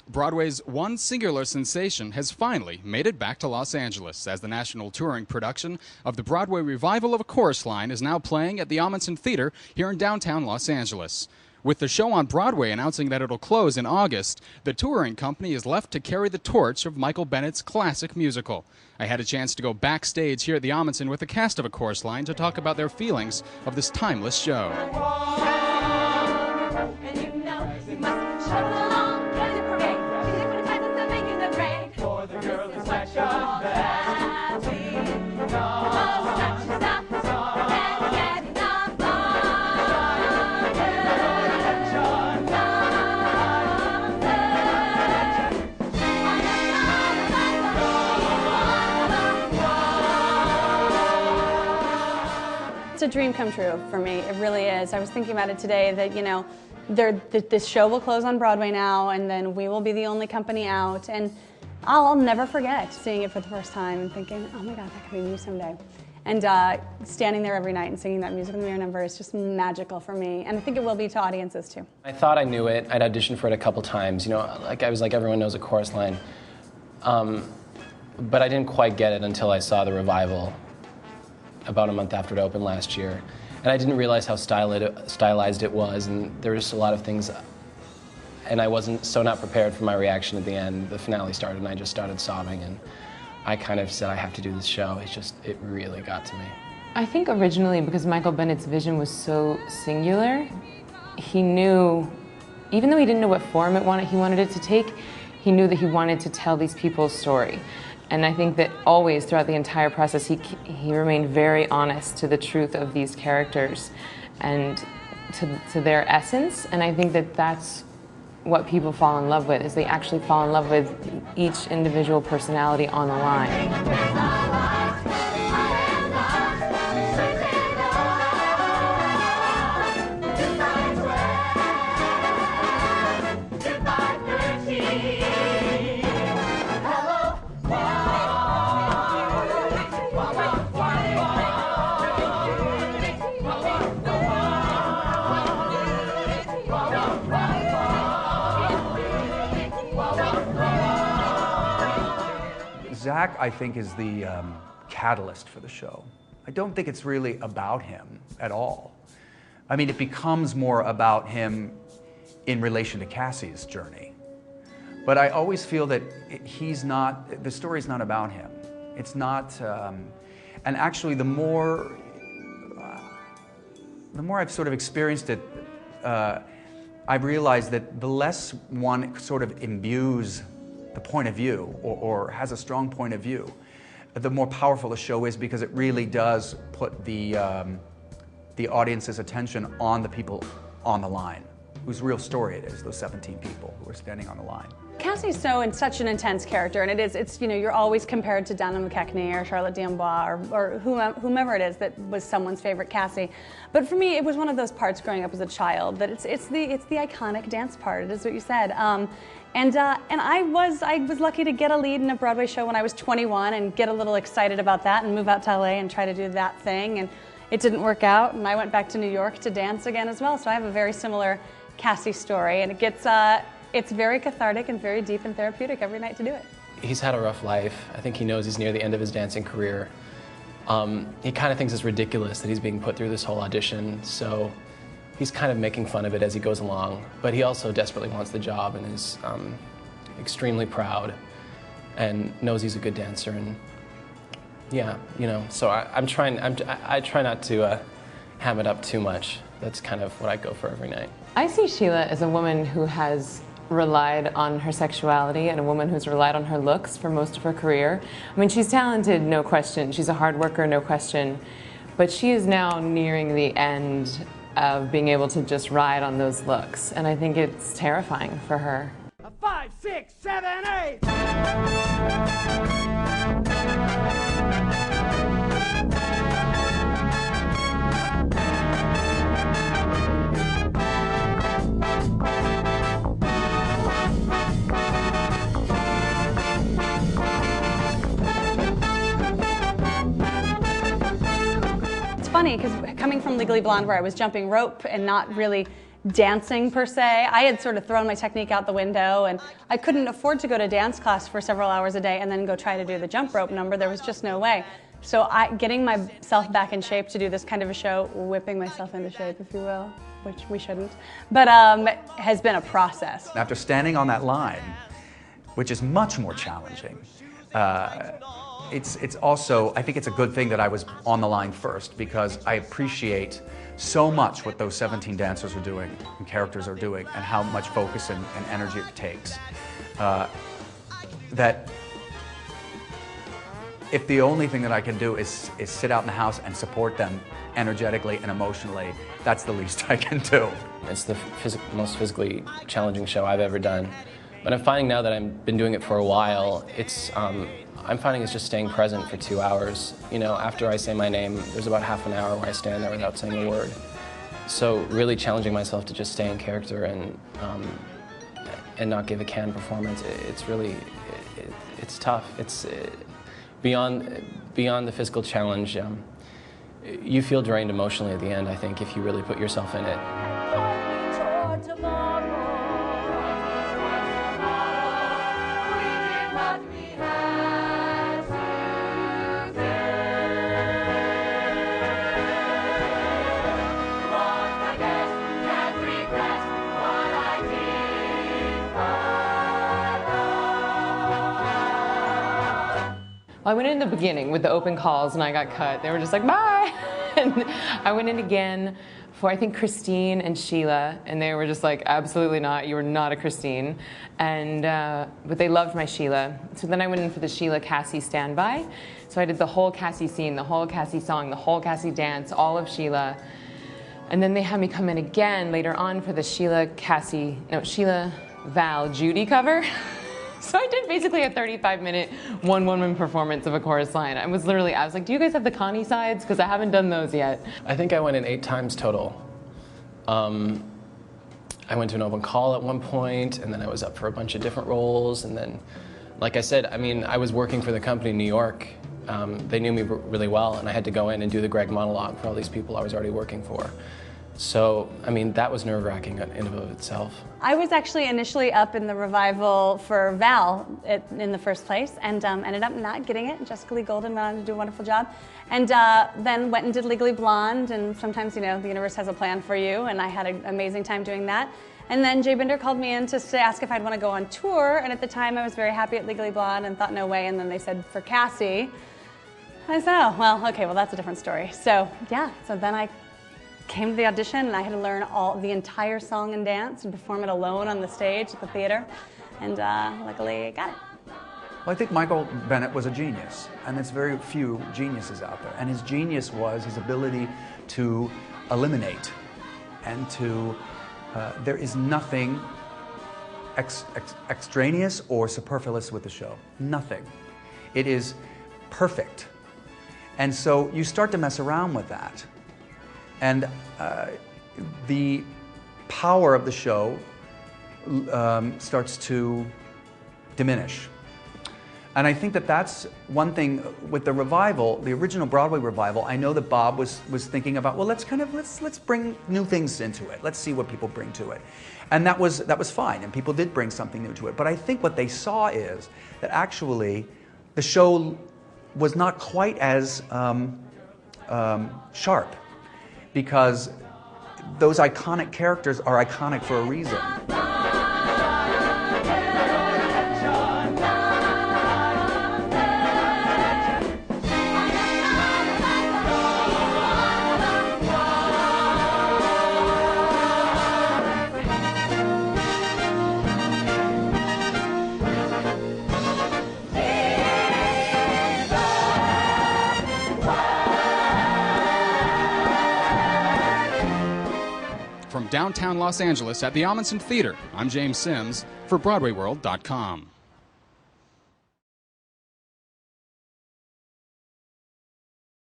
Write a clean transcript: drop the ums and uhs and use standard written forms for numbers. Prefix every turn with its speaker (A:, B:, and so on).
A: Broadway's one singular sensation has finally made it back to Los Angeles as the national touring production of the Broadway revival of A Chorus Line is now playing at the Ahmanson Theatre here in downtown Los Angeles. With the show on Broadway announcing that it'll close in August, the touring company is left to carry the torch of Michael Bennett's classic musical. I had a chance to go backstage here at the Ahmanson with the cast of A Chorus Line to talk about their feelings of this timeless show.
B: It's a dream come true for me. It really is. I was thinking about it today that, you know, this show will close on Broadway now, and then we will be the only company out. And I'll never forget seeing it for the first time and thinking, oh my God, that could be me someday. And standing there every night and singing that Music in the Mirror number is just magical for me. And I think it will be to audiences too.
C: I thought I knew it. I'd auditioned for it a couple times. You know, like I was like, everyone knows A Chorus Line. But I didn't quite get it until I saw the revival about a month after it opened last year. And I didn't realize how stylized it was, and there was just a lot of things, and I wasn't not prepared for my reaction at the end. The finale started and I just started sobbing, and I kind of said, I have to do this show. It really got to me.
D: I think originally, because Michael Bennett's vision was so singular, he knew, even though he didn't know what form he wanted it to take, he knew that he wanted to tell these people's story. And I think that always, throughout the entire process, he remained very honest to the truth of these characters and to their essence. And I think that that's what people fall in love with, is they actually fall in love with each individual personality on the line.
E: Zach, I think, is the catalyst for the show. I don't think it's really about him at all. I mean, it becomes more about him in relation to Cassie's journey. But I always feel that the story's not about him. It's not, and actually the more I've sort of experienced it, I've realized that the less one sort of imbues the point of view, or has a strong point of view, the more powerful the show is, because it really does put the audience's attention on the people on the line, whose real story it is, those 17 people who are standing on the line.
B: Cassie's such an intense character, and it's you know, you're always compared to Donna McKechnie or Charlotte d'Amboise or whomever it is that was someone's favorite Cassie. But for me, it was one of those parts growing up as a child that it's the iconic dance part. It is what you said. And I was lucky to get a lead in a Broadway show when I was 21 and get a little excited about that and move out to LA and try to do that thing. And it didn't work out, and I went back to New York to dance again as well. So I have a very similar Cassie story, and it's very cathartic and very deep and therapeutic every night to do it.
C: He's had a rough life. I think he knows he's near the end of his dancing career. He kind of thinks it's ridiculous that he's being put through this whole audition, so he's kind of making fun of it as he goes along. But he also desperately wants the job and is extremely proud and knows he's a good dancer. And yeah, you know, so I try not to ham it up too much. That's kind of what I go for every night.
D: I see Sheila as a woman who has relied on her sexuality and a woman who's relied on her looks for most of her career. I mean, she's talented, no question. She's a hard worker, no question. But she is now nearing the end of being able to just ride on those looks. And I think it's terrifying for her.
F: 5, 6, 7, 8!
B: Funny, because coming from Legally Blonde, where I was jumping rope and not really dancing per se. I had sort of thrown my technique out the window, and I couldn't afford to go to dance class for several hours a day and then go try to do the jump rope number. There was just no way. So getting myself back in shape to do this kind of a show, whipping myself into shape, if you will, which we shouldn't, but has been a process.
E: After standing on that line, which is much more challenging, it's also, I think it's a good thing that I was on the line first, because I appreciate so much what those 17 dancers are doing and characters are doing, and how much focus and energy it takes. That if the only thing that I can do is sit out in the house and support them energetically and emotionally, that's the least I can do.
C: It's the most physically challenging show I've ever done. But I'm finding now that I've been doing it for a while, I'm finding it's just staying present for 2 hours. You know, after I say my name, there's about half an hour where I stand there without saying a word. So really challenging myself to just stay in character and not give a canned performance. It's really, it's tough. It's beyond the physical challenge. You feel drained emotionally at the end, I think, if you really put yourself in it.
D: Well, I went in the beginning with the open calls and I got cut. They were just like, bye! And I went in again for, I think, Christine and Sheila, and they were just like, absolutely not, you were not a Christine. And, but they loved my Sheila. So then I went in for the Sheila Cassie standby. So I did the whole Cassie scene, the whole Cassie song, the whole Cassie dance, all of Sheila. And then they had me come in again later on for the Sheila Val Judy cover. So I did basically a 35-minute one-woman performance of a chorus line. I was like, do you guys have the Connie sides? Because I haven't done those yet.
C: I think I went in 8 times total. I went to an open call at one point, and then I was up for a bunch of different roles. And then, like I said, I mean, I was working for the company in New York. They knew me really well, and I had to go in and do the Greg monologue for all these people I was already working for. So, I mean, that was nerve-wracking in and of itself. I
B: was actually initially up in the revival for Val in the first place, and ended up not getting it. Jessica Lee Golden went on to do a wonderful job. And then went and did Legally Blonde, and sometimes, you know, the universe has a plan for you, and I had an amazing time doing that. And then Jay Binder called me in to ask if I'd want to go on tour, and at the time I was very happy at Legally Blonde and thought no way, and then they said for Cassie. I said, oh, well, okay, well, that's a different story. So, yeah, so then I came to the audition, and I had to learn the entire song and dance and perform it alone on the stage at the theater, and luckily I got it.
E: Well, I think Michael Bennett was a genius, and there's very few geniuses out there. And his genius was his ability to eliminate, and to, there is nothing extraneous or superfluous with the show. Nothing. It is perfect. And so you start to mess around with that. And the power of the show starts to diminish. And I think that that's one thing with the revival, the original Broadway revival. I know that Bob was thinking about, well, let's bring new things into it. Let's see what people bring to it. And that was fine, and people did bring something new to it. But I think what they saw is that actually the show was not quite as sharp, because those iconic characters are iconic for a reason.
A: From downtown Los Angeles at the Ahmanson Theatre, I'm James Sims for BroadwayWorld.com.